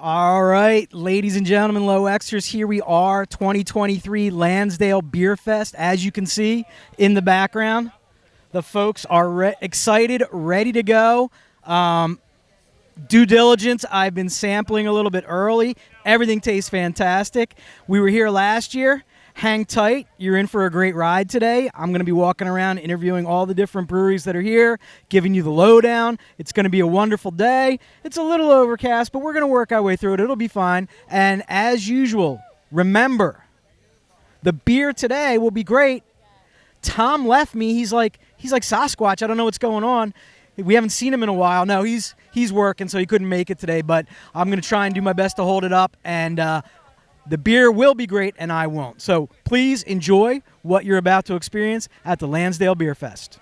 All right, ladies and gentlemen, low Xers, here we are, 2023 Lansdale Beer Fest. As you can see in the background, the folks are excited, ready to go. Due diligence, I've been sampling a little bit early. Everything tastes fantastic. We were here last year. Hang tight. You're in for a great ride today. I'm going to be walking around interviewing all the different breweries that are here, giving you the lowdown. It's going to be a wonderful day. It's a little overcast, but we're going to work our way through it. It'll be fine. And as usual, remember, the beer today will be great. Tom left me. He's like Sasquatch. I don't know what's going on. We haven't seen him in a while. No, he's working, so he couldn't make it today. But I'm going to try and do my best to hold it up. And the beer will be great, and I won't. So please enjoy what you're about to experience at the Lansdale Beer Fest.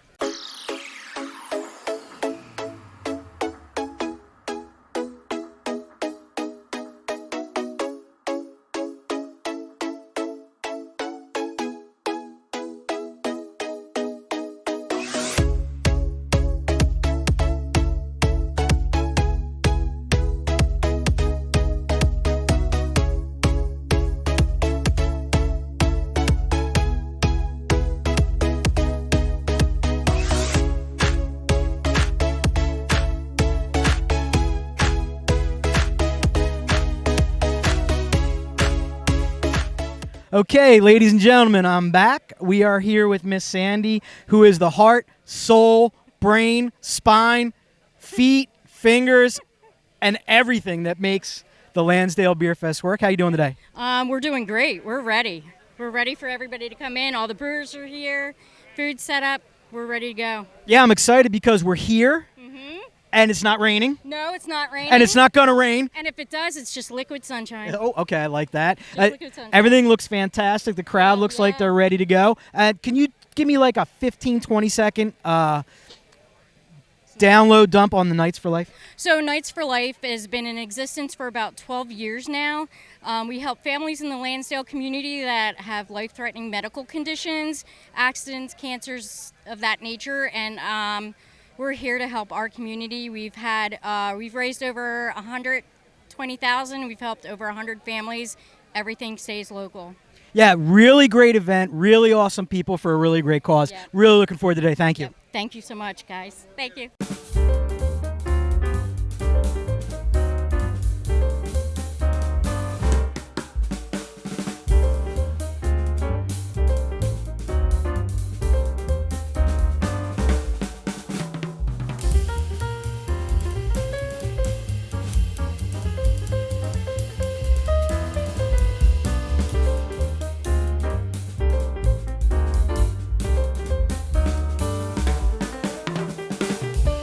Okay, ladies and gentlemen, I'm back. We are here with Miss Sandy, who is the heart, soul, brain, spine, feet, fingers, and everything that makes the Lansdale Beer Fest work. How you doing today? We're doing great. We're ready. We're ready for everybody to come in. All the brewers are here. Food set up. We're ready to go. Yeah, I'm excited because we're here, and it's not raining. No, it's not raining. And it's not going to rain. And if it does, it's just liquid sunshine. Oh, okay, I like that. Liquid sunshine. Everything looks fantastic. The crowd looks like they're ready to go. Can you give me like a 15, 20-second download dump on the Knights for Life? So Knights for Life has been in existence for about 12 years now. We help families in the Lansdale community that have life-threatening medical conditions, accidents, cancers of that nature, and we're here to help our community. We've raised over $120,000. We've helped over 100 families. Everything stays local. Yeah, really great event. Really awesome people for a really great cause. Yep. Really looking forward to today. Thank you. Yep. Thank you so much, guys. Thank you.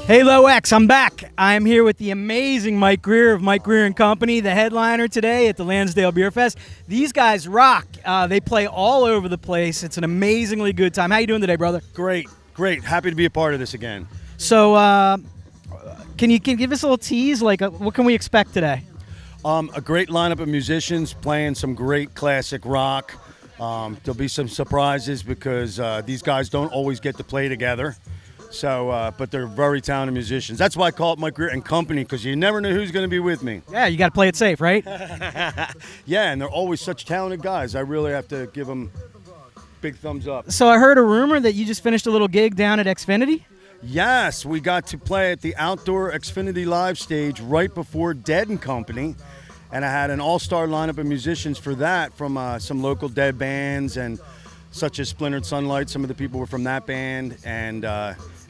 Hey, Low X, I'm back. I'm here with the amazing Mike Greer of Mike Greer & Company, the headliner today at the Lansdale Beer Fest. These guys rock. They play all over the place. It's an amazingly good time. How you doing today, brother? Great. Happy to be a part of this again. So can you give us a little tease? Like, what can we expect today? A great lineup of musicians playing some great classic rock. There'll be some surprises because these guys don't always get to play together. So, but they're very talented musicians. That's why I call it Mike Greer & Company, because you never know who's going to be with me. Yeah, you got to play it safe, right? Yeah, and they're always such talented guys. I really have to give them big thumbs up. So I heard a rumor that you just finished a little gig down at Xfinity? Yes, we got to play at the outdoor Xfinity Live stage right before Dead & Company. And I had an all-star lineup of musicians for that from some local Dead bands, and such as Splintered Sunlight. Some of the people were from that band.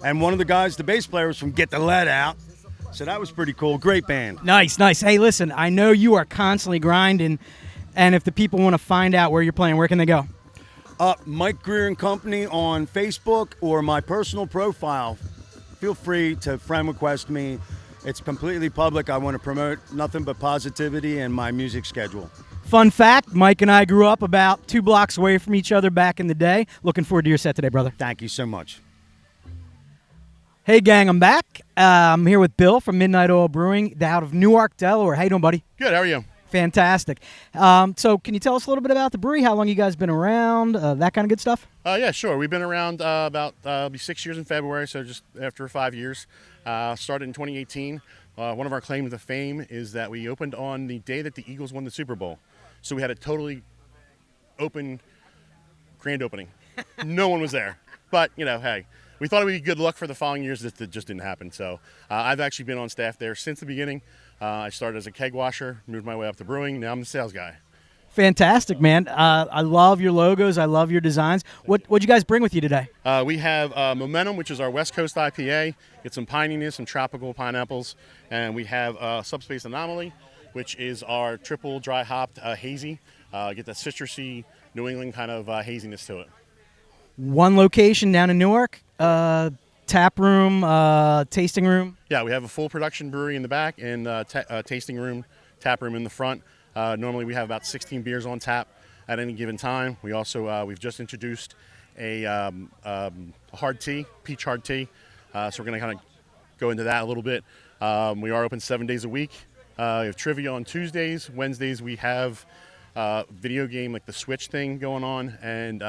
And one of the guys, the bass player, was from Get the Lead Out. So that was pretty cool. Great band. Nice. Hey, listen, I know you are constantly grinding, and if the people want to find out where you're playing, where can they go? Mike Greer & Company on Facebook or my personal profile. Feel free to friend request me. It's completely public. I want to promote nothing but positivity and my music schedule. Fun fact, Mike and I grew up about 2 blocks away from each other back in the day. Looking forward to your set today, brother. Thank you so much. Hey, gang, I'm back. I'm here with Bill from Midnight Oil Brewing out of Newark, Delaware. How you doing, buddy? Good. How are you? Fantastic. So can you tell us a little bit about the brewery, how long you guys been around, that kind of good stuff? Yeah, sure. We've been around about 6 years in February, so just after 5 years. Started in 2018. one of our claims to fame is that we opened on the day that the Eagles won the Super Bowl. So we had a totally open grand opening. No one was there. But, hey, we thought it would be good luck for the following years. That just didn't happen. So I've actually been on staff there since the beginning. I started as a keg washer, moved my way up to brewing. Now I'm the sales guy. Fantastic, man. I love your logos. I love your designs. What'd you guys bring with you today? We have Momentum, which is our West Coast IPA. Get some pininess, some tropical pineapples. And we have Subspace Anomaly, which is our triple dry hopped hazy. Get that citrusy New England kind of haziness to it. One location down in Newark, tap room, tasting room. Yeah, we have a full production brewery in the back and tasting room, tap room in the front. Normally we have about 16 beers on tap at any given time. We also we've just introduced a hard tea, peach hard tea. So we're going to kind of go into that a little bit. We are open 7 days a week. We have trivia on Tuesdays. Wednesdays we have video game like the Switch thing going on, and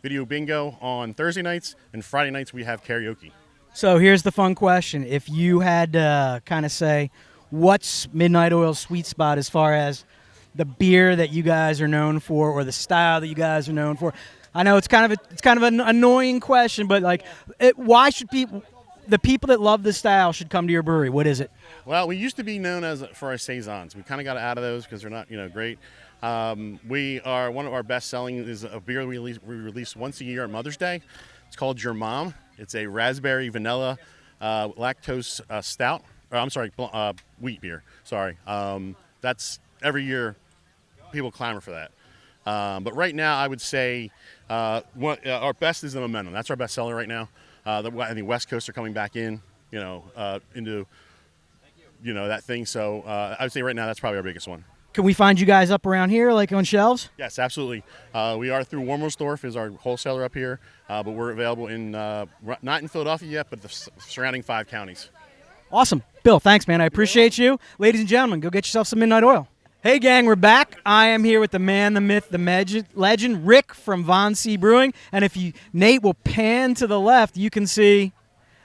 video bingo on Thursday nights, and Friday nights we have karaoke. So here's the fun question. If you had to kind of say what's Midnight Oil's sweet spot as far as the beer that you guys are known for or the style that you guys are known for, I know it's kind of an annoying question, but like why should the people that love this style should come to your brewery? What is it? Well, we used to be known for our saisons. We kind of got out of those because they're not great. We are one of our best selling is a beer we release once a year on Mother's Day. It's called Your Mom. It's a raspberry vanilla lactose stout. Or, I'm sorry, wheat beer. Sorry. That's every year people clamor for that. But right now I would say our best is the Momentum. That's our best seller right now. I think West Coast are coming back in, into that thing. So I would say right now that's probably our biggest one. Can we find you guys up around here, like on shelves? Yes, absolutely. We are through Warmersdorf is our wholesaler up here, but we're available in not in Philadelphia yet, but the surrounding 5 counties. Awesome. Bill, thanks, man. I appreciate you. Ladies and gentlemen, go get yourself some Midnight Oil. Hey, gang, we're back. I am here with the man, the myth, the legend, Rick from Von C Brewing. And if Nate will pan to the left, you can see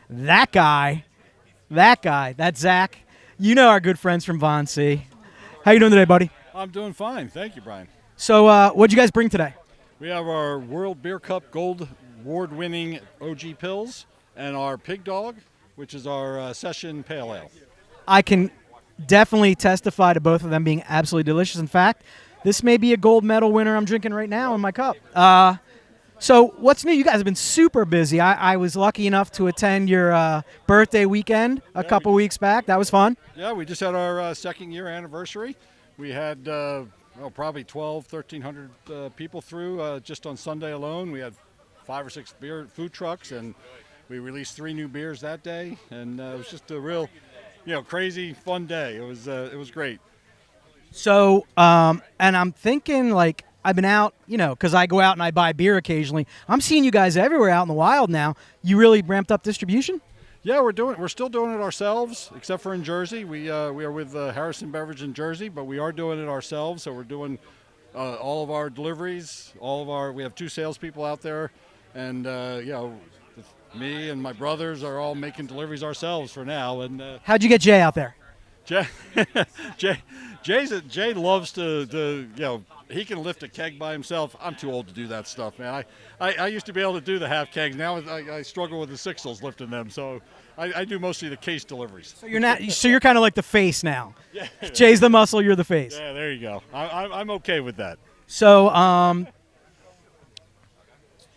that guy. That's Zach. You know our good friends from Von C. How you doing today, buddy? I'm doing fine. Thank you, Brian. So what'd you guys bring today? We have our World Beer Cup Gold Award-winning OG Pills and our Pig Dog, which is our Session Pale Ale. I can definitely testify to both of them being absolutely delicious. In fact, this may be a gold medal winner I'm drinking right now in my cup. So what's new? You guys have been super busy. I was lucky enough to attend your birthday weekend a couple weeks back. That was fun. Yeah, we just had our second year anniversary. We had probably 1,300 people through just on Sunday alone. We had 5 or 6 food trucks, and we released 3 new beers that day. And it was just a real, crazy fun day. It was great. So, and I'm thinking like, I've been out, because I go out and I buy beer occasionally. I'm seeing you guys everywhere out in the wild now. You really ramped up distribution? Yeah, we're still doing it ourselves, except for in Jersey. We are with Harrison Beverage in Jersey, but we are doing it ourselves. So we're doing all of our deliveries. We have 2 salespeople out there, and me and my brothers are all making deliveries ourselves for now. And how'd you get Jay out there? Jay loves to he can lift a keg by himself. I'm too old to do that stuff, man. I used to be able to do the half kegs. Now I struggle with the sixels lifting them. So I do mostly the case deliveries. So you're kind of like the face now. Yeah. Jay's the muscle, you're the face. Yeah, there you go. I'm okay with that. So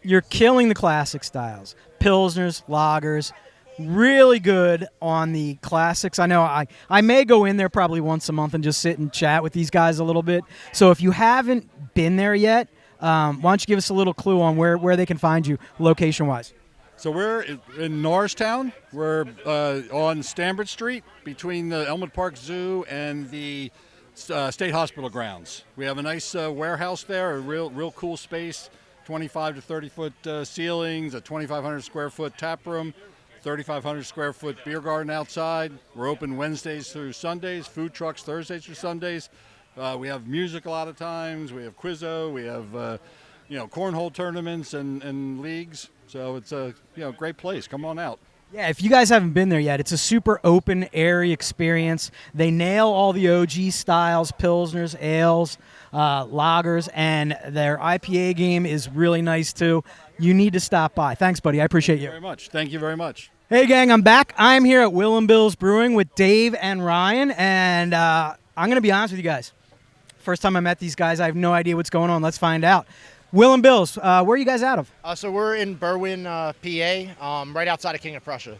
you're killing the classic styles. Pilsners, lagers. Really good on the classics. I know I may go in there probably once a month and just sit and chat with these guys a little bit. So if you haven't been there yet, why don't you give us a little clue on where they can find you location-wise? So we're in Norristown. We're on Stambridge Street between the Elmwood Park Zoo and the State Hospital grounds. We have a nice warehouse there, a real cool space, 25 to 30-foot ceilings, a 2,500 square foot tap room, 3,500 square foot beer garden outside. We're open Wednesdays through Sundays, food trucks Thursdays through Sundays. We have music a lot of times. We have Quizzo. We have cornhole tournaments and leagues. So it's a great place. Come on out. Yeah, if you guys haven't been there yet, it's a super open, airy experience. They nail all the OG styles, pilsners, ales, lagers, and their IPA game is really nice too. You need to stop by. Thanks, buddy. I appreciate you. Very much. Thank you very much. Hey, gang, I'm back. I'm here at Will and Bill's Brewing with Dave and Ryan, and I'm going to be honest with you guys. First time I met these guys, I have no idea what's going on. Let's find out. Will and Bill's, where are you guys out of? So we're in Berwyn, PA, right outside of King of Prussia.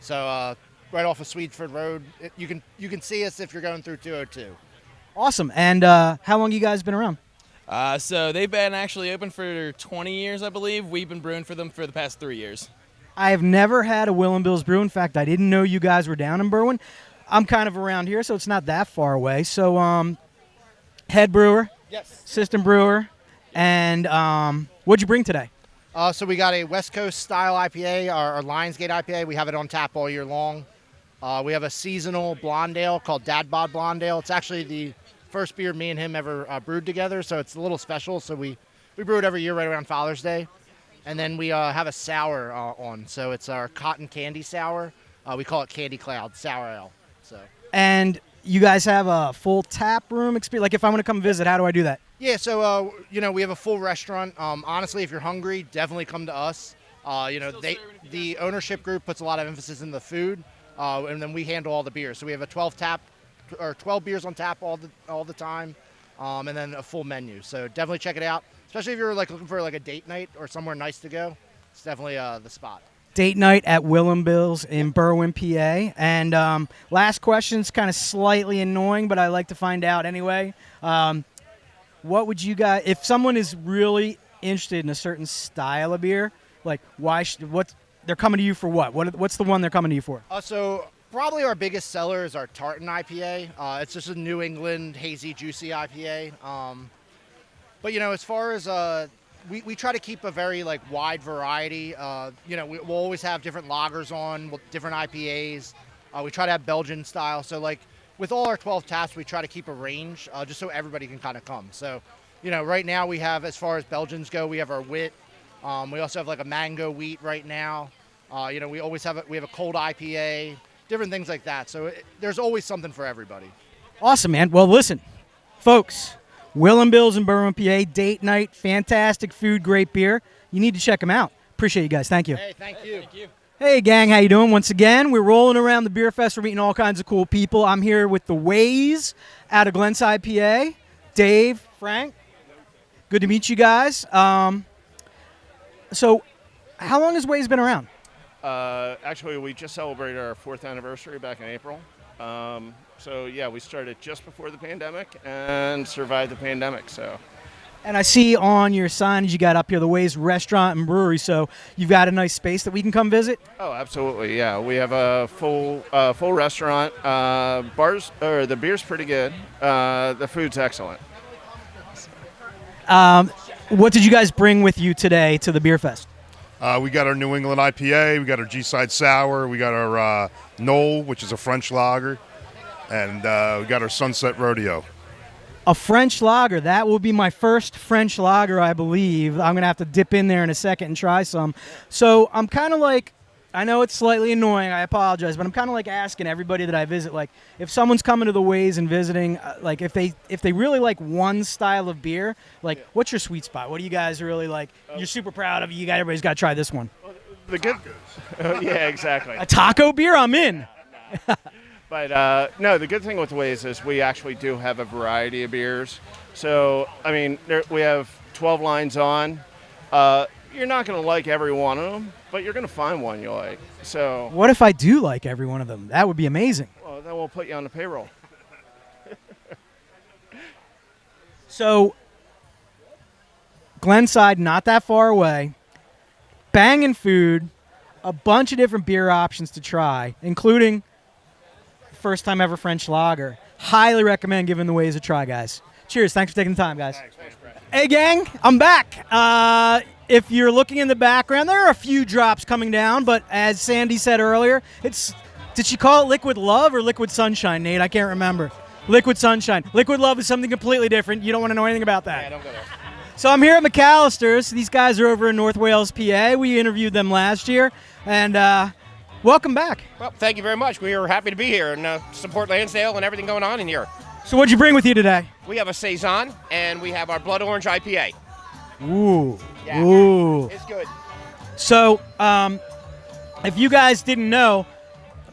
So right off of Swedeford Road. You can see us if you're going through 202. Awesome. And how long you guys been around? So they've been actually open for 20 years, I believe. We've been brewing for them for the past 3 years. I have never had a Will and Bill's Brew. In fact, I didn't know you guys were down in Berwyn. I'm kind of around here, so it's not that far away. So head brewer, Yes. assistant brewer, and what'd you bring today? So we got a West Coast style IPA, our Lionsgate IPA. We have it on tap all year long. We have a seasonal blonde ale called Dad Bod Blonde Ale. It's actually the first beer me and him ever brewed together, so it's a little special. So we brew it every year right around Father's Day. And then we have a sour on, so it's our cotton candy sour. We call it Candy Cloud Sour Ale. So. And you guys have a full tap room experience? Like if I want to come visit, how do I do that? Yeah, so we have a full restaurant. Honestly, if you're hungry, definitely come to us. The ownership group puts a lot of emphasis in the food, and then we handle all the beers. So we have a 12 beers on tap all the time, and then a full menu. So definitely check it out, especially if you're like looking for like a date night or somewhere nice to go. It's definitely the spot. Date night at Will and Bill's in Berwyn, PA. And last question's kind of slightly annoying, but I like to find out anyway. What would you guys, if someone is really interested in a certain style of beer, like they're coming to you for what? What's the one they're coming to you for? So probably our biggest seller is our Tartan IPA. It's just a New England hazy, juicy IPA. But as far as we try to keep a very wide variety. We'll always have different lagers on, different IPAs. We try to have Belgian style. So with all our 12 taps, we try to keep a range just so everybody can kind of come. So, right now we have, as far as Belgians go, we have our wit. We also have a mango wheat right now. We always have we have a cold IPA, different things like that. So there's always something for everybody. Awesome, man. Well, listen, folks, Will and Bill's in Berwyn, PA, date night, fantastic food, great beer. You need to check them out. Appreciate you guys. Thank you. Hey, thank you. Thank you. Hey, gang, how you doing? Once again, we're rolling around the beer fest. We're meeting all kinds of cool people. I'm here with the Ways out of Glenside, PA. Dave, Frank, good to meet you guys. So how long has Ways been around? Actually, we just celebrated our 4th anniversary back in April. We started just before the pandemic and survived the pandemic. And I see on your signage you got up here the Ways Restaurant and Brewery, so you've got a nice space that we can come visit? Oh, absolutely, yeah. We have a full restaurant. The beer's pretty good. The food's excellent. What did you guys bring with you today to the beer fest? We got our New England IPA, we got our G-Side Sour, we got our Knoll, which is a French lager, and we got our Sunset Rodeo. A French lager. That will be my first French lager, I believe. I'm going to have to dip in there in a second and try some. So I'm kind of I know it's slightly annoying, I apologize, but I'm kind of asking everybody that I visit, if someone's coming to the Ways and visiting, if they really like one style of beer, what's your sweet spot? What do you guys really like? You're super proud of. Everybody's got to try this one. The good, yeah, exactly. A taco beer? I'm in. But no, the good thing with Ways is we actually do have a variety of beers. So we have 12 lines on. You're not going to like every one of them, but you're going to find one you like. So what if I do like every one of them? That would be amazing. Well, then we'll put you on the payroll. So Glenside, not that far away. Banging food, a bunch of different beer options to try, including first time ever French lager. Highly recommend giving the Ways a try, guys. Cheers. Thanks for taking the time, guys. Thanks, Brett. Hey, gang. I'm back. If you're looking in the background, there are a few drops coming down, but as Sandy said earlier, did she call it Liquid Love or Liquid Sunshine, Nate? I can't remember. Liquid Sunshine. Liquid Love is something completely different. You don't want to know anything about that. Yeah, don't go there. So I'm here at McAllister's. These guys are over in North Wales, PA. We interviewed them last year, and welcome back. Well, thank you very much. We are happy to be here and support Lansdale and everything going on in here. So what'd you bring with you today? We have a Saison, and we have our Blood Orange IPA. Ooh. Yeah. Ooh. It's good. So, if you guys didn't know,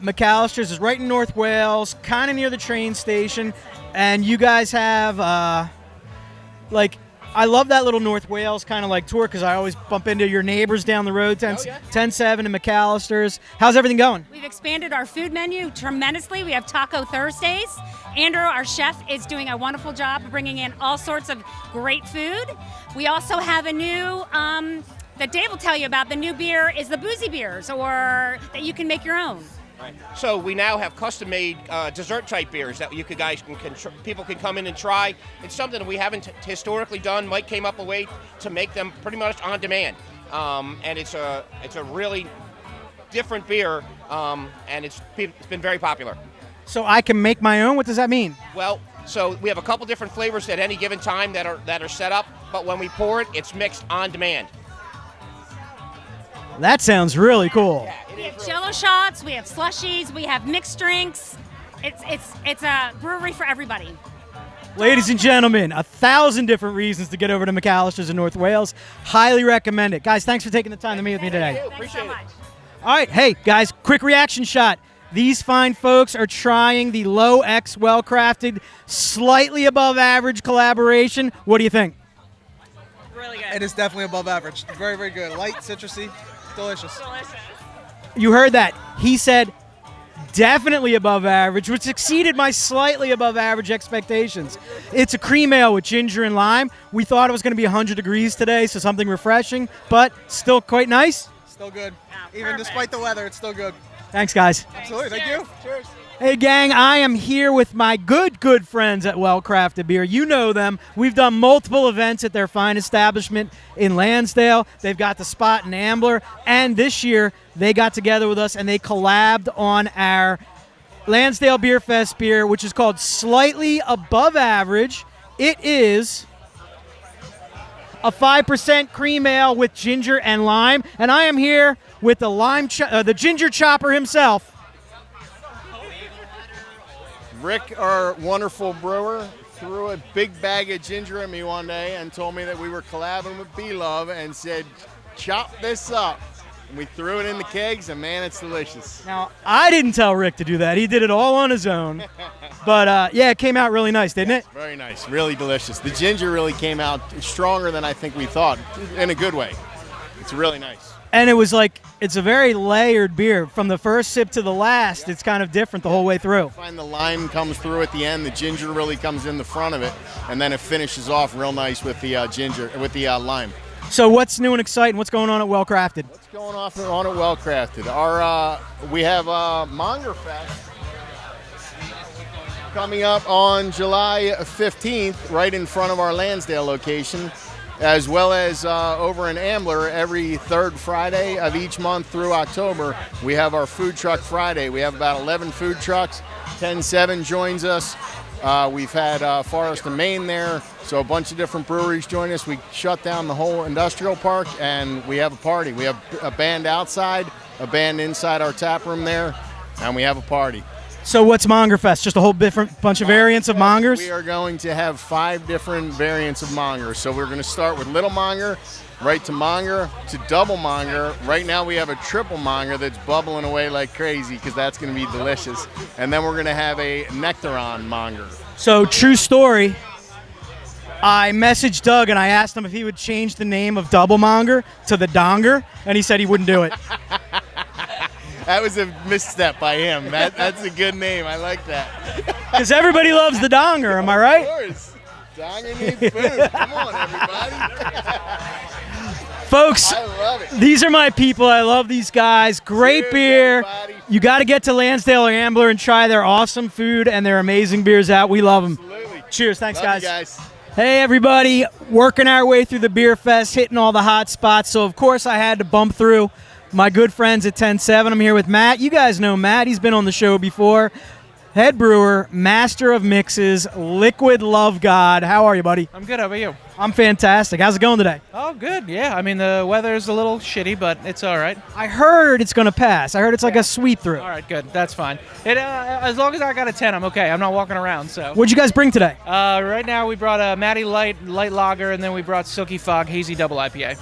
McAllister's is right in North Wales, kind of near the train station, and you guys have, I love that little North Wales kind of like tour because I always bump into your neighbors down the road, 10-7 and McAllister's. How's everything going? We've expanded our food menu tremendously. We have Taco Thursdays. Andrew, our chef, is doing a wonderful job of bringing in all sorts of great food. We also have a new, that Dave will tell you about, the new beer is the boozy beers, or that you can make your own. Right. So we now have custom-made dessert-type beers that people can come in and try. It's something that we haven't historically done. Mike came up with a way to make them pretty much on demand, and it's a really different beer, and it's been very popular. So I can make my own? What does that mean? Well, so we have a couple different flavors at any given time that are set up, but when we pour it, it's mixed on demand. That sounds really cool. Yeah, We have Jello shots, we have slushies, we have mixed drinks. It's a brewery for everybody. Ladies and gentlemen, 1,000 different reasons to get over to McAllister's in North Wales. Highly recommend it. Guys, thanks for taking the time to meet with me today. Thanks so much. All right, hey, guys, quick reaction shot. These fine folks are trying the Low X well-crafted, slightly above average collaboration. What do you think? Really good. It is definitely above average. Very, very good. Light, citrusy, delicious. You heard that. He said definitely above average, which exceeded my slightly above average expectations. It's a cream ale with ginger and lime. We thought it was going to be 100 degrees today, so something refreshing, but still quite nice. Still good. Even despite the weather, it's still good. Thanks, guys. Absolutely. Thank you. Cheers. Hey, gang, I am here with my good friends at Well Crafted Beer. You know them. We've done multiple events at their fine establishment in Lansdale. They've got the spot in Ambler, and this year they got together with us and they collabed on our Lansdale Beer Fest beer, which is called Slightly Above Average. It is a 5% cream ale with ginger and lime, and I am here with the ginger chopper himself. Rick, our wonderful brewer, threw a big bag of ginger at me one day and told me that we were collabing with B-Love and said, chop this up. And we threw it in the kegs, and man, it's delicious. Now, I didn't tell Rick to do that. He did it all on his own. But, yeah, it came out really nice, didn't it? Very nice. Really delicious. The ginger really came out stronger than I think we thought, in a good way. It's really nice. And it was like, it's a very layered beer. From the first sip to the last, it's kind of different the whole way through. I find the lime comes through at the end. The ginger really comes in the front of it, and then it finishes off real nice with the lime. So what's new and exciting? What's going on at Well Crafted? What's going on at Well Crafted? We have Monger Fest coming up on July 15th, right in front of our Lansdale location, as well as over in Ambler every third Friday of each month through October. We have our Food Truck Friday. We have about 11 food trucks. 10-7 joins us. We've had Forest and Maine there, so a bunch of different breweries join us. We shut down the whole industrial park, and we have a party. We have a band outside, a band inside our tap room there, and we have a party. So what's Monger Fest? Just a whole different bunch of variants of Mongers? We are going to have 5 different variants of Mongers. So we're going to start with Little Monger, right to Monger, to Double Monger. Right now we have a Triple Monger that's bubbling away like crazy because that's going to be delicious. And then we're going to have a Nectaron Monger. So, true story, I messaged Doug and I asked him if he would change the name of Double Monger to the Donger, and he said he wouldn't do it. That was a misstep by him. That's a good name. I like that. Because everybody loves the Donger, am I right? Of course. Donger needs food. Come on, everybody. Folks, I love it. These are my people. I love these guys. Great Cheers, beer. everybody. You got to get to Lansdale or Ambler and try their awesome food and their amazing beers out. We love them. Absolutely. Cheers. Thanks, Love guys. you guys. Hey, everybody. Working our way through the beer fest, hitting all the hot spots. So, of course, I had to bump through my good friends at 10-7. I'm here with Matt. You guys know Matt. He's been on the show before. head brewer, master of mixes, Liquid Love God. How are you, buddy? I'm good. How about you? I'm fantastic. How's it going today? Oh, good. Yeah. I mean, the weather's a little shitty, but it's all right. I heard it's going to pass. I heard it's like a sweep through. All right, good. That's fine. As long as I got a 10, I'm okay. I'm not walking around, so. What'd you guys bring today? Right now, we brought a Matty Light Lager, and then we brought Silky Fog Hazy Double IPA.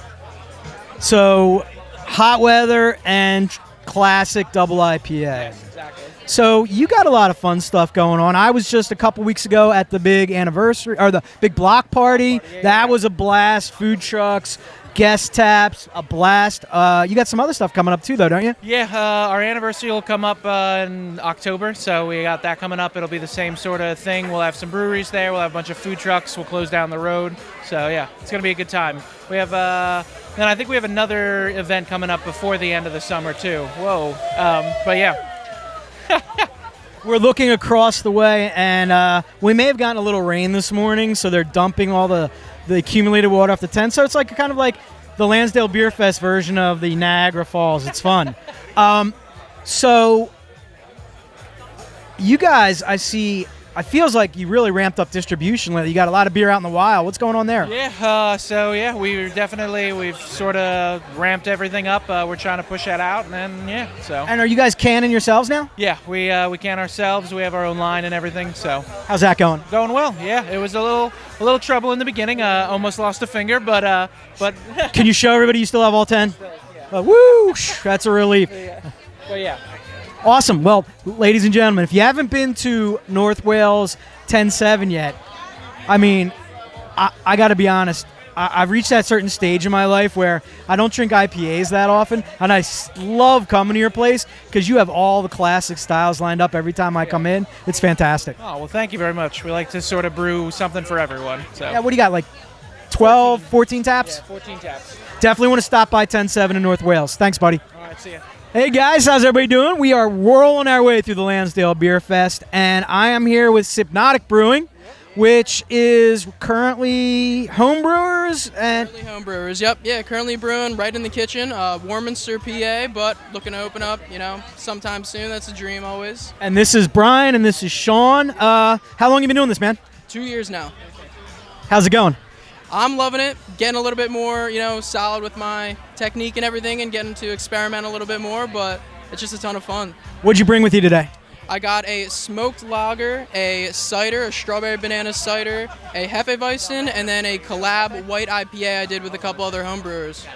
So, hot weather and classic double IPA. Yes, exactly. So you got a lot of fun stuff going on. I was just a couple weeks ago at the big anniversary or the big block party. That was a blast. Food trucks, guest taps, a blast. You got some other stuff coming up too, though, don't you? Yeah, our anniversary will come up in October, so we got that coming up. It'll be the same sort of thing. We'll have some breweries there. We'll have a bunch of food trucks. We'll close down the road. So yeah, it's gonna be a good time. We have and I think we have another event coming up before the end of the summer too. Whoa, but yeah. We're looking across the way, and we may have gotten a little rain this morning, so they're dumping all the accumulated water off the tent. So it's like kind of like the Lansdale Beer Fest version of the Niagara Falls. It's fun. So you guys, I see, it feels like you really ramped up distribution lately. You got a lot of beer out in the wild. What's going on there? Yeah, we've sort of ramped everything up. We're trying to push that out, and then, yeah, so. And are you guys canning yourselves now? Yeah, we can ourselves. We have our own line and everything, so. How's that going? Going well, yeah. It was a little trouble in the beginning. Almost lost a finger, but. Can you show everybody you still have all 10? Woo! That's a relief. But yeah. Awesome. Well, ladies and gentlemen, if you haven't been to North Wales 10-7 yet, I mean, I got to be honest. I've reached that certain stage in my life where I don't drink IPAs that often, and I love coming to your place because you have all the classic styles lined up every time I come in. It's fantastic. Oh, well, thank you very much. We like to sort of brew something for everyone. So. Yeah, what do you got, like 12, 14 taps? Yeah, 14 taps. Definitely want to stop by 10-7 in North Wales. Thanks, buddy. All right, see ya. Hey guys, how's everybody doing? We are whirling our way through the Lansdale Beer Fest, and I am here with Hypnotic Brewing, which is currently homebrewers and currently homebrewers. Yep, yeah, currently brewing right in the kitchen, Warminster, PA, but looking to open up, sometime soon. That's a dream always. And this is Brian, and this is Sean. How long you been doing this, man? 2 years now. How's it going? I'm loving it, getting a little bit more, solid with my technique and everything and getting to experiment a little bit more, but it's just a ton of fun. What'd you bring with you today? I got a smoked lager, a cider, a strawberry banana cider, a Hefeweizen, and then a collab white IPA I did with a couple other homebrewers.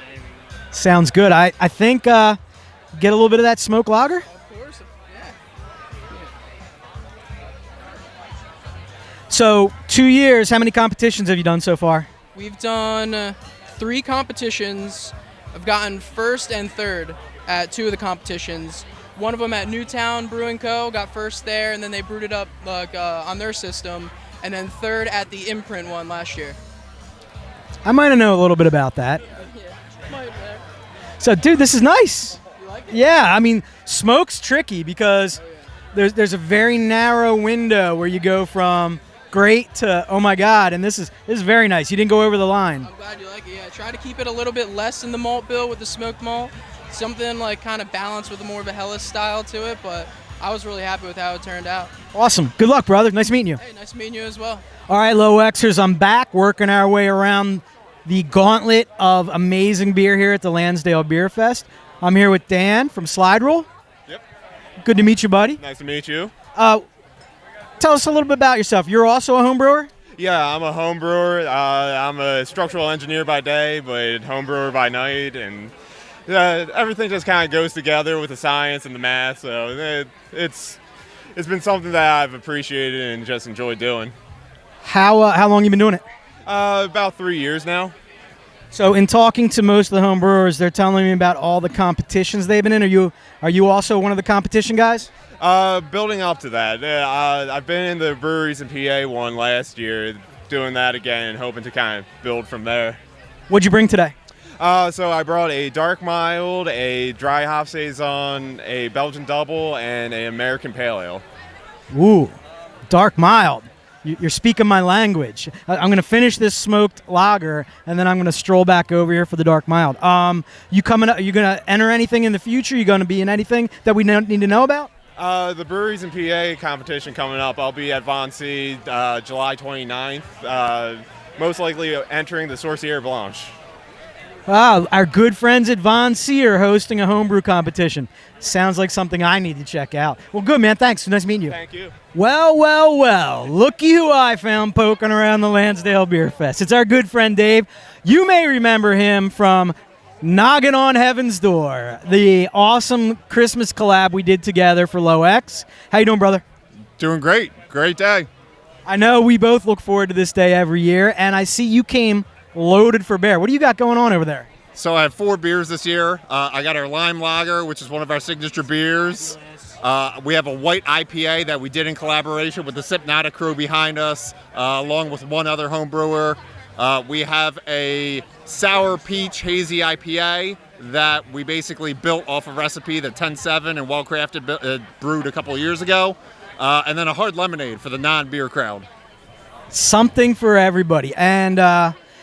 Sounds good. I think get a little bit of that smoked lager? Of course, yeah. So 2 years, how many competitions have you done so far? We've done 3 competitions. I've gotten first and third at 2 of the competitions. One of them at Newtown Brewing Co. got first there, and then they brewed it up on their system, and then third at the Imprint one last year. I might know a little bit about that. So, dude, this is nice. You like it? Yeah, I mean, smoke's tricky because there's a very narrow window where you go from great to oh my god, and this is very nice. You didn't go over the line. I'm glad you like it. Yeah, try to keep it a little bit less in the malt bill with the smoked malt. Something like kind of balanced with more of a Helles style to it, but I was really happy with how it turned out. Awesome. Good luck, brother. Nice meeting you. Hey, nice meeting you as well. All right, Low Xers, I'm back working our way around the gauntlet of amazing beer here at the Lansdale Beer Fest. I'm here with Dan from Slide Rule. Yep. Good to meet you, buddy. Nice to meet you. Tell us a little bit about yourself. You're also a home brewer? Yeah, I'm a home brewer. I'm a structural engineer by day, but home brewer by night, and everything just kind of goes together with the science and the math. So it's been something that I've appreciated and just enjoyed doing. How long you been doing it? About 3 years now. So in talking to most of the home brewers, they're telling me about all the competitions they've been in. Are you also one of the competition guys? Building up to that. I've been in the breweries in PA one last year, doing that again and hoping to kind of build from there. What'd you bring today? So I brought a dark mild, a dry hop saison, a Belgian double, and an American pale ale. Ooh, dark mild. You're speaking my language. I'm going to finish this smoked lager, and then I'm going to stroll back over here for the dark mild. Are you going to enter anything in the future? You going to be in anything that we need to know about? The breweries and PA competition coming up. I'll be at Von C July 29th. Most likely entering the Sorcière Blanche. Wow, our good friends at Von C are hosting a homebrew competition. Sounds like something I need to check out. Well, good, man. Thanks. Nice meeting you. Thank you. Well, well, well. Looky who I found poking around the Lansdale Beer Fest. It's our good friend Dave. You may remember him from Knocking on Heaven's Door, the awesome Christmas collab we did together for Low X. How you doing, brother? Doing great. Great day. I know we both look forward to this day every year, and I see you came loaded for bear. What do you got going on over there? So I have 4 beers this year. I got our Lime Lager, which is one of our signature beers. We have a white IPA that we did in collaboration with the Sipnata crew behind us, along with one other home brewer. We have a sour peach hazy IPA that we basically built off a recipe that 10-7 and Well Crafted brewed a couple of years ago. And then a hard lemonade for the non-beer crowd. Something for everybody. And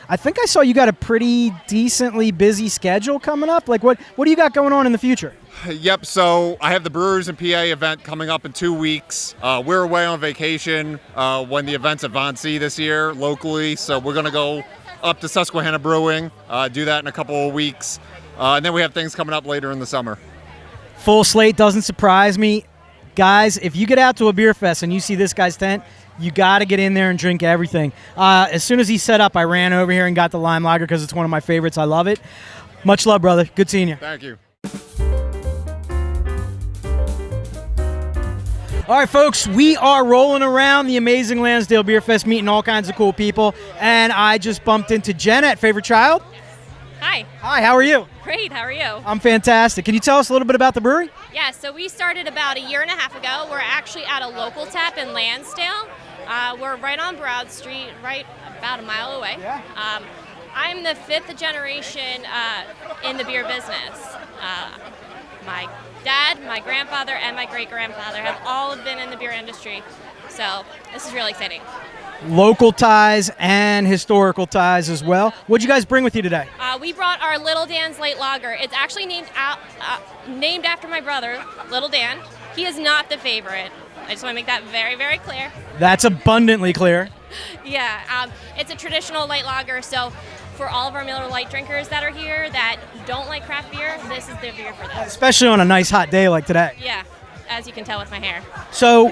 I think I saw you got a pretty decently busy schedule coming up. Like, what do you got going on in the future? Yep, so I have the Brewers and PA event coming up in 2 weeks. We're away on vacation when the event's at Von C this year locally, so we're going to go up to Susquehanna Brewing, do that in a couple of weeks. And then we have things coming up later in the summer. Full slate doesn't surprise me. Guys, if you get out to a beer fest and you see this guy's tent, you got to get in there and drink everything. As soon as he set up, I ran over here and got the Lime Lager because it's one of my favorites. I love it. Much love, brother. Good seeing you. Thank you. All right, folks, we are rolling around the amazing Lansdale Beer Fest, meeting all kinds of cool people, and I just bumped into Jenna at Favorite Child. Hi. Hi, how are you? Great, how are you? I'm fantastic. Can you tell us a little bit about the brewery? Yeah, so we started about a year and a half ago. We're actually at a local tap in Lansdale. We're right on Broad Street, right about a mile away. Yeah. I'm the 5th generation in the beer business. My dad, my grandfather, and my great-grandfather have all been in the beer industry. So this is really exciting. Local ties and historical ties as well. What'd you guys bring with you today? We brought our Little Dan's Light Lager. It's actually named after my brother, Little Dan. He is not the favorite. I just want to make that very, very clear. That's abundantly clear. Yeah, it's a traditional light lager, so for all of our Miller Lite drinkers that are here that don't like craft beer, this is the beer for them. Especially on a nice hot day like today. Yeah, as you can tell with my hair. So,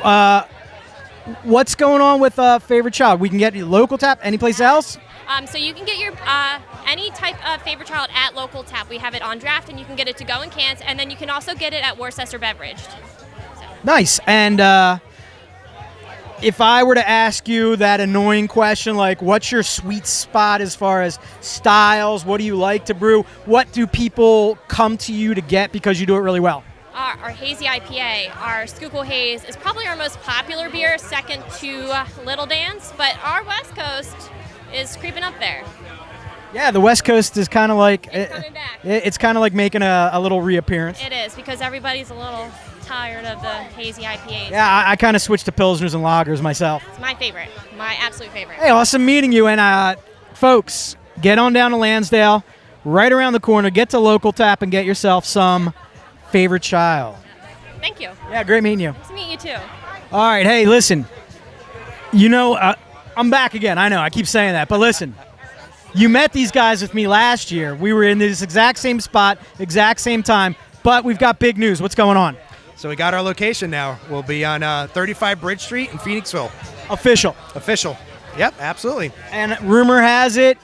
what's going on with Favorite Child? We can get your local tap, anyplace else? So you can get your any type of Favorite Child at local tap. We have it on draft, and you can get it to go in cans, and then you can also get it at Worcester Beverage. Nice. And if I were to ask you that annoying question, like what's your sweet spot as far as styles? What do you like to brew? What do people come to you to get because you do it really well? Our hazy IPA, our Schuylkill Haze, is probably our most popular beer, second to Little Dan's, but our West Coast is creeping up there. Yeah, the West Coast is kind of like it's kind of like making a little reappearance. It is, because everybody's a little tired of the hazy IPAs. Yeah, I kind of switched to Pilsners and Lagers myself. It's my favorite, my absolute favorite. Hey, awesome meeting you. And folks, get on down to Lansdale, right around the corner. Get to Local Tap and get yourself some Favorite Child. Thank you. Yeah, great meeting you. Nice to meet you too. All right, hey, listen. You know, I'm back again. I know, I keep saying that. But listen, you met these guys with me last year. We were in this exact same spot, exact same time. But we've got big news. What's going on? So we got our location now. We'll be on 35 Bridge Street in Phoenixville. Official. Yep, absolutely. And rumor has it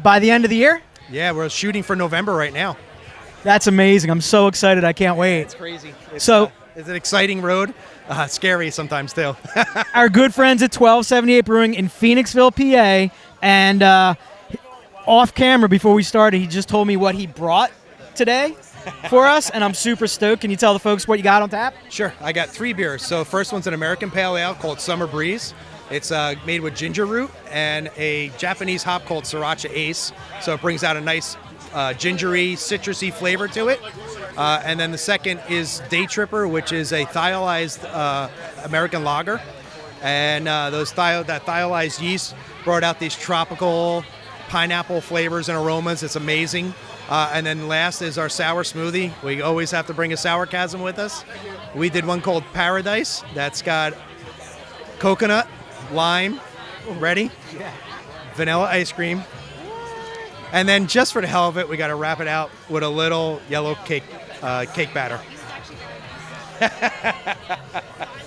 by the end of the year? Yeah, we're shooting for November right now. That's amazing. I'm so excited. I can't wait. It's crazy. It's an exciting road. Scary sometimes too. Our good friends at 1278 Brewing in Phoenixville, PA. And off camera before we started, he just told me what he brought today for us, and I'm super stoked. Can you tell the folks what you got on tap? Sure. I got 3 beers. So first one's an American Pale Ale called Summer Breeze. It's made with ginger root and a Japanese hop called Sriracha Ace. So it brings out a nice gingery, citrusy flavor to it. And then the second is Day Tripper, which is a thiolized American lager. And that thiolized yeast brought out these tropical pineapple flavors and aromas. It's amazing. And then last is our sour smoothie. We always have to bring a sour chasm with us. We did one called Paradise. That's got coconut, lime, ready, vanilla ice cream. And then just for the hell of it, we got to wrap it out with a little yellow cake batter.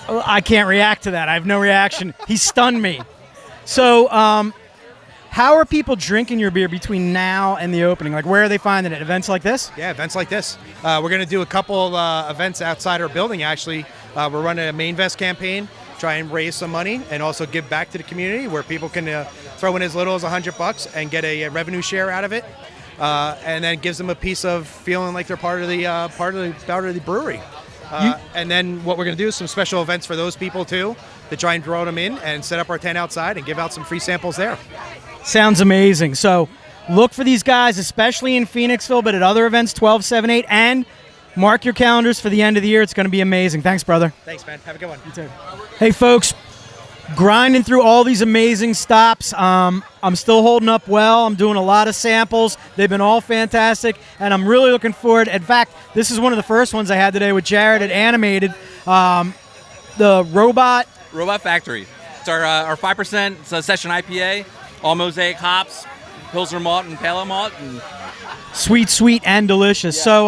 I can't react to that. I have no reaction. He stunned me. So, how are people drinking your beer between now and the opening? Like, where are they finding it? Events like this? Yeah, events like this. We're going to do a couple events outside our building, actually. We're running a Mainvest campaign, try and raise some money, and also give back to the community where people can throw in as little as $100 and get a revenue share out of it. And then gives them a piece of feeling like they're part of the brewery. And then what we're going to do is some special events for those people, too, to try and draw them in and set up our tent outside and give out some free samples there. Sounds amazing. So look for these guys, especially in Phoenixville, but at other events, 12, 7, 8, and mark your calendars for the end of the year. It's going to be amazing. Thanks, brother. Thanks, man. Have a good one. You too. Hey, folks, grinding through all these amazing stops. I'm still holding up well. I'm doing a lot of samples. They've been all fantastic, and I'm really looking forward. In fact, this is one of the first ones I had today with Jared at Animated, the Robot Factory. It's our 5% it's a session IPA, all mosaic hops, Pilsner malt and Pale Ale malt. And sweet, and delicious. Yeah. So,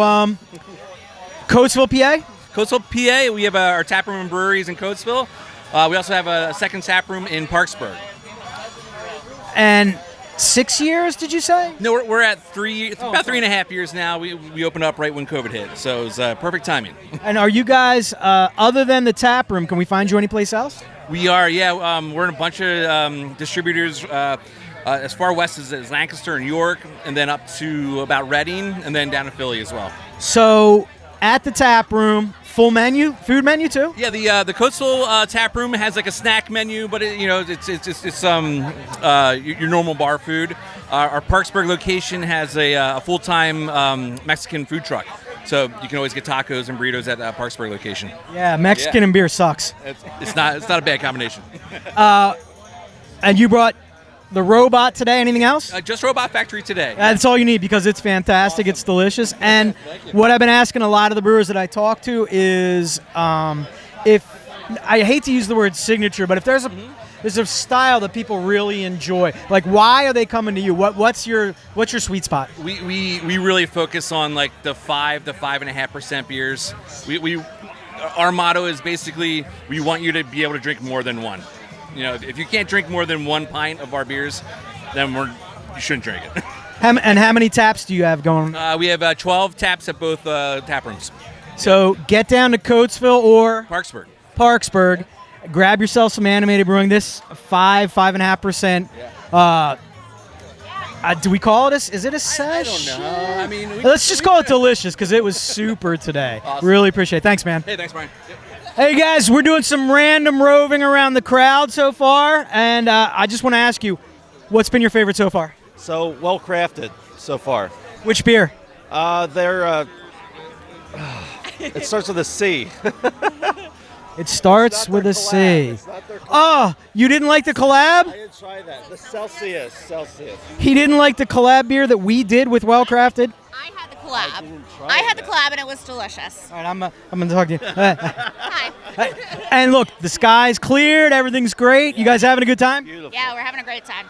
Coatesville, PA? Coatesville, PA. We have our tap room and breweries in Coatesville. We also have a second tap room in Parksburg. And 6 years, did you say? No, we're at about 3.5 years now. We opened up right when COVID hit, so it was perfect timing. And are you guys, other than the tap room, can we find you anyplace else? We are, yeah. We're in a bunch of distributors as far west as Lancaster and York, and then up to about Reading, and then down to Philly as well. So at the tap room, full menu, food menu too? Yeah, the Coatesville tap room has like a snack menu, but it's your normal bar food. Our Parksburg location has a full-time Mexican food truck, so you can always get tacos and burritos at the Parksburg location. Yeah, Mexican and beer sucks. It's not a bad combination. And you brought the Robot today. Anything else? Just Robot Factory today. That's all you need because it's fantastic. Awesome. It's delicious. And what I've been asking a lot of the brewers that I talk to is if I hate to use the word signature, but if there's a style that people really enjoy, like why are they coming to you? What's your sweet spot? We really focus on like the 5 to 5.5% beers. Our motto is basically we want you to be able to drink more than one. You know, if you can't drink more than 1 pint of our beers, then you shouldn't drink it. And how many taps do you have going? We have 12 taps at both tap rooms. So get down to Coatesville or Parksburg. Grab yourself some Animated Brewing. This 5.5%. Do we call it is it a session? I don't know. I mean, let's just call it delicious because it was super today. Awesome. Really appreciate it. Thanks, man. Hey, thanks, Brian. Yep. Hey guys, we're doing some random roving around the crowd so far, and I just want to ask you, what's been your favorite so far? So well crafted so far. Which beer? It starts with a C. It starts with a C. Oh, you didn't like the collab? I didn't try that. The Celsius. He didn't like the collab beer that we did with Well Crafted? Collab. I had the collab and it was delicious. All right, I'm going to talk to you. Hi. And look, the sky's cleared. Everything's great. You guys having a good time? Beautiful. Yeah, we're having a great time.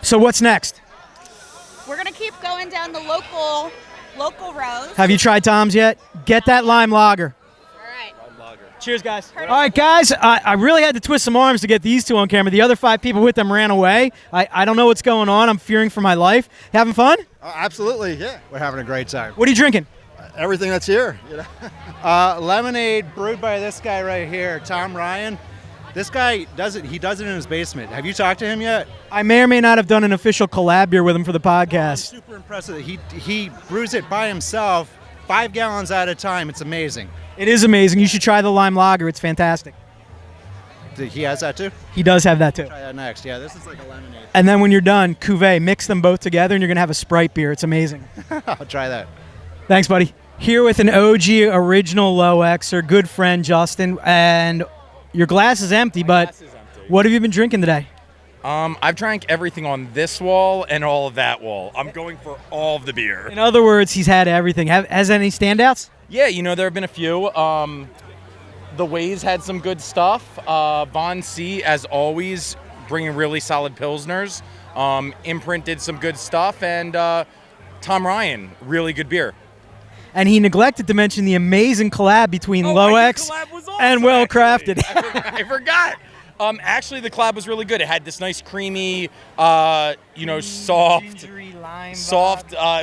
So what's next? We're going to keep going down the local roads. Have you tried Tom's yet? Get that lime lager. Cheers, guys. All right, guys, I really had to twist some arms to get these two on camera. The other 5 people with them ran away. I don't know what's going on. I'm fearing for my life. Having fun? Absolutely, yeah. We're having a great time. What are you drinking? Everything that's here. Lemonade brewed by this guy right here, Tom Ryan. This guy does it in his basement. Have you talked to him yet? I may or may not have done an official collab beer with him for the podcast. I'm super impressed that he brews it by himself, 5 gallons at a time. It's amazing. It is amazing. You should try the lime lager. It's fantastic. He has that too? He does have that too. Try that next. Yeah, this is like a lemonade. And then when you're done, cuvee, mix them both together and you're going to have a Sprite beer. It's amazing. I'll try that. Thanks, buddy. Here with an OG original Low Xer, good friend Justin. And your glass is empty, but what have you been drinking today? I've drank everything on this wall and all of that wall. I'm going for all of the beer. In other words, he's had everything. Has any standouts? Yeah, there have been a few. The Ways had some good stuff. Von C, as always, bringing really solid pilsners. Imprint did some good stuff, and Tom Ryan, really good beer. And he neglected to mention the amazing collab between Low-X and Well Crafted. I forgot. Actually, the collab was really good. It had this nice creamy, soft. It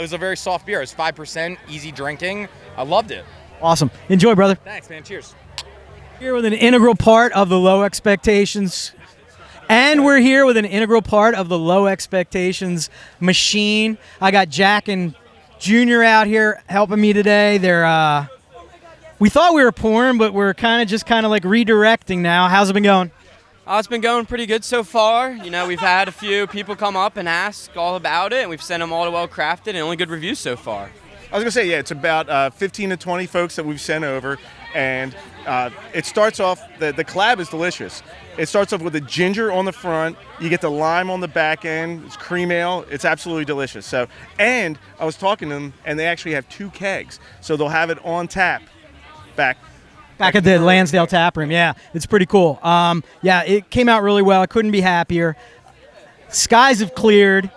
was a very soft beer. It was 5%, easy drinking. I loved it. Awesome. Enjoy, brother. Thanks, man. Cheers. Here with an integral part of the Low Expectations. And we're here with an integral part of the Low Expectations machine. I got Jack and Junior out here helping me today. They're we thought we were pouring, but we're kind of like redirecting now. How's it been going? It's been going pretty good so far. We've had a few people come up and ask all about it, and we've sent them all to Well Crafted, and only good reviews so far. I was going to say, yeah, it's about 15 to 20 folks that we've sent over, and it starts off, the collab is delicious. It starts off with the ginger on the front, you get the lime on the back end, it's cream ale, it's absolutely delicious. So, and I was talking to them, and they actually have 2 kegs, so they'll have it on tap back at the Lansdale tap room. Yeah, it's pretty cool. Yeah, it came out really well. I couldn't be happier. Skies have cleared.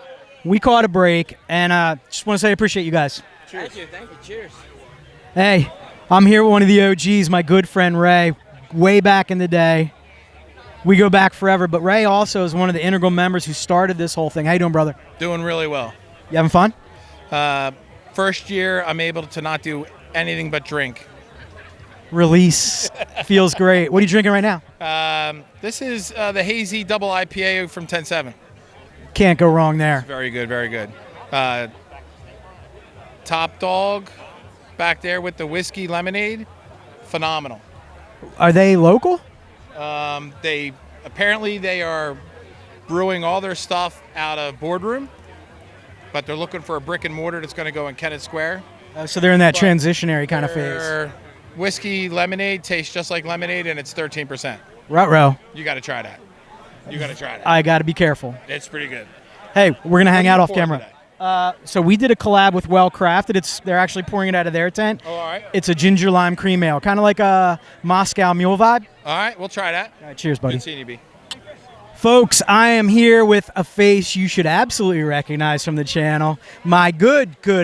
We caught a break, and just want to say I appreciate you guys. Cheers. Thank you. Cheers. Hey, I'm here with one of the OGs, my good friend Ray, way back in the day. We go back forever, but Ray also is one of the integral members who started this whole thing. How you doing, brother? Doing really well. You having fun? First year, I'm able to not do anything but drink. Release. Feels great. What are you drinking right now? This is the Hazy Double IPA from 10-7. Can't go wrong there. Very good, very good. Top Dog back there with the whiskey lemonade. Phenomenal. Are they local? They are brewing all their stuff out of Boardroom, but they're looking for a brick and mortar that's going to go in Kennett Square. So they're in that transitionary kind of phase. Their whiskey lemonade tastes just like lemonade, and it's 13%. Ruh-roh. You got to try that. I got to be careful. It's pretty good. Hey, we're going to hang out off pour camera. So we did a collab with Well Crafted. They're actually pouring it out of their tent. Oh, all right. It's a ginger lime cream ale, kind of like a Moscow Mule vibe. All right, we'll try that. All right, cheers, buddy. Good seeing you, B. Folks, I am here with a face you should absolutely recognize from the channel. My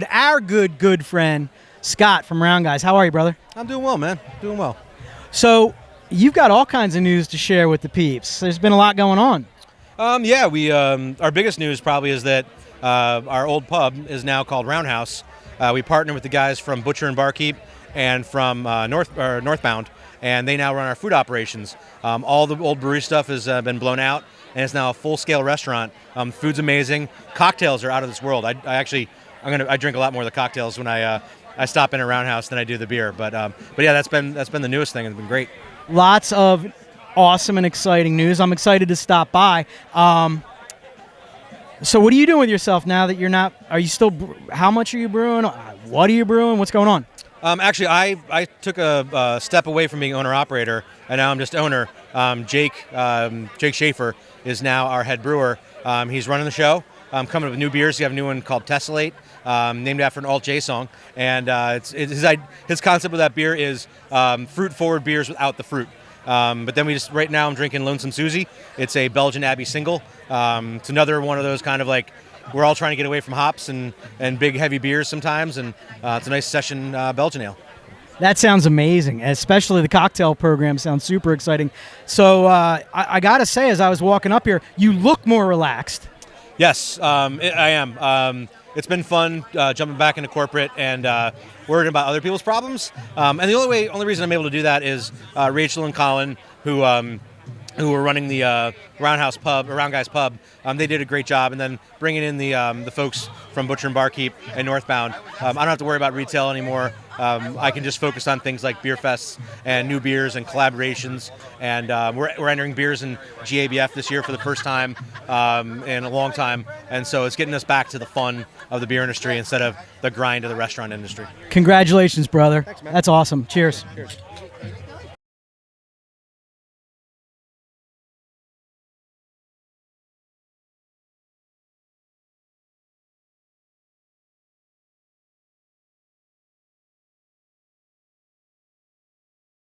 our good friend, Scott from Round Guys. How are you, brother? I'm doing well, man. Doing well. So you've got all kinds of news to share with the peeps. There's been a lot going on. Yeah, we our biggest news probably is that our old pub is now called Roundhouse. We partner with the guys from Butcher and Barkeep and from Northbound, and they now run our food operations. All the old brewery stuff has been blown out, and it's now a full-scale restaurant. Food's amazing. Cocktails are out of this world. I drink a lot more of the cocktails when I stop in a Roundhouse than I do the beer. But yeah, that's been the newest thing. It's been great. Lots of awesome and exciting news. I'm excited to stop by. So what are you doing with yourself now that you're not? Are you still? How much are you brewing? What are you brewing? What's going on? Actually, I took a step away from being owner-operator, and now I'm just owner. Jake Schaefer is now our head brewer. He's running the show. Coming up with new beers. We have a new one called Tessellate, named after an Alt J song. And his concept with that beer is fruit-forward beers without the fruit. But then right now I'm drinking Lonesome Susie. It's a Belgian Abbey single. It's another one of those kind of like, we're all trying to get away from hops and big heavy beers sometimes, and it's a nice session Belgian ale. That sounds amazing, especially the cocktail program sounds super exciting. So I got to say, as I was walking up here, you look more relaxed. Yes, I am. It's been fun jumping back into corporate and worrying about other people's problems. And the only reason I'm able to do that is Rachel and Colin, who were running the Round Guys Pub. They did a great job, and then bringing in the folks from Butcher and Barkeep and Northbound. I don't have to worry about retail anymore. I can just focus on things like beer fests and new beers and collaborations. And we're entering beers in GABF this year for the first time in a long time. And so it's getting us back to the fun of the beer industry instead of the grind of the restaurant industry. Congratulations, brother. Thanks, man. That's awesome. Cheers. Cheers.